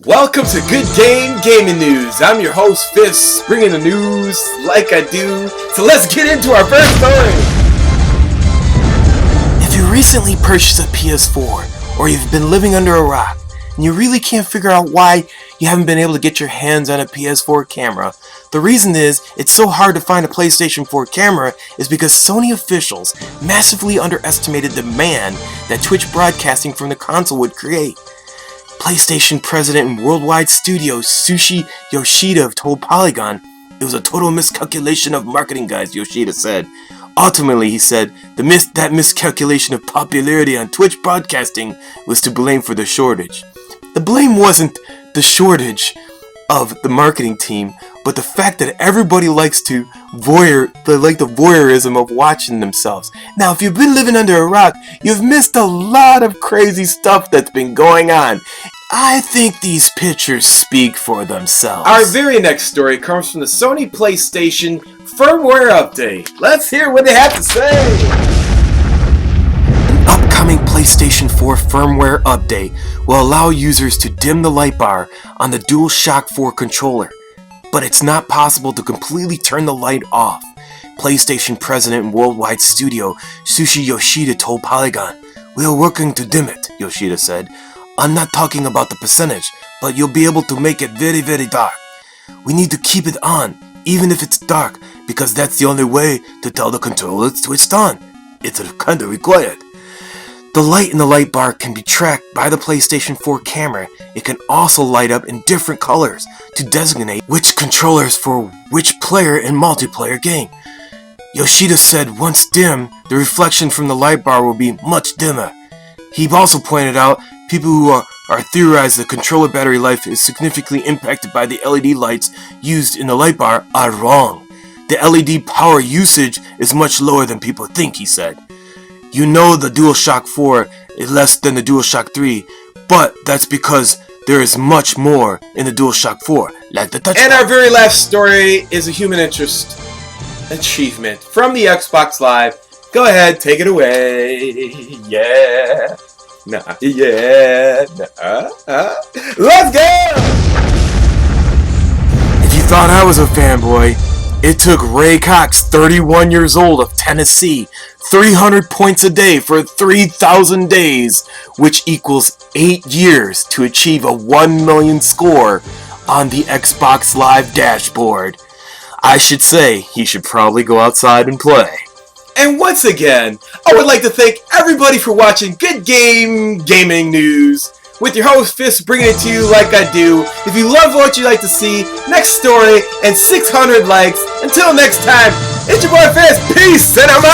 Welcome to Good Game Gaming News. I'm your host, Fist, bringing the news like I do. So let's get into our first story. If you recently purchased a PS4, or you've been living under a rock, and you really can't figure out why you haven't been able to get your hands on a PS4 camera, the reason is it's so hard to find a PlayStation 4 camera is because Sony officials massively underestimated the demand that Twitch broadcasting from the console would create. PlayStation president and worldwide studio Sushi Yoshida told Polygon, "It was a total miscalculation of marketing, guys," Yoshida said. Ultimately, he said, that miscalculation of popularity on Twitch broadcasting was to blame for the shortage. The blame wasn't the shortage of the marketing team, but the fact that everybody likes the voyeurism of watching themselves. Now, if you've been living under a rock, you've missed a lot of crazy stuff that's been going on. I think these pictures speak for themselves. Our very next story comes from the Sony PlayStation Firmware update. Let's hear what they have to say. An upcoming PlayStation 4 firmware update will allow users to dim the light bar on the DualShock 4 controller, but it's not possible to completely turn the light off. PlayStation president and worldwide studio Sushi Yoshida told Polygon, "We are working to dim it," Yoshida said. "I'm not talking about the percentage, but you'll be able to make it very, very dark. We need to keep it on, even if it's dark, because that's the only way to tell the controller it's switched on. It's kind of required." The light in the light bar can be tracked by the PlayStation 4 camera. It can also light up in different colors to designate which controllers for which player in multiplayer game. Yoshida said once dim, the reflection from the light bar will be much dimmer. He also pointed out people who are theorized the controller battery life is significantly impacted by the LED lights used in the light bar are wrong. The LED power usage is much lower than people think, he said. You know the DualShock 4 is less than the DualShock 3, but that's because there is much more in the DualShock 4, like the touchpad. And our very last story is a human interest achievement from the Xbox Live. Go ahead, take it away. Yeah. Let's go! If you thought I was a fanboy, it took Ray Cox, 31 years old of Tennessee, 300 points a day for 3,000 days, which equals 8 years to achieve a 1 million score on the Xbox Live dashboard. I should say he should probably go outside and play. And once again, I would like to thank everybody for watching Good Game Gaming News with your host Fist, bringing it to you like I do. If you love what you like to see, next story and 600 likes. Until next time, it's your boy Fist. Peace and I'm out.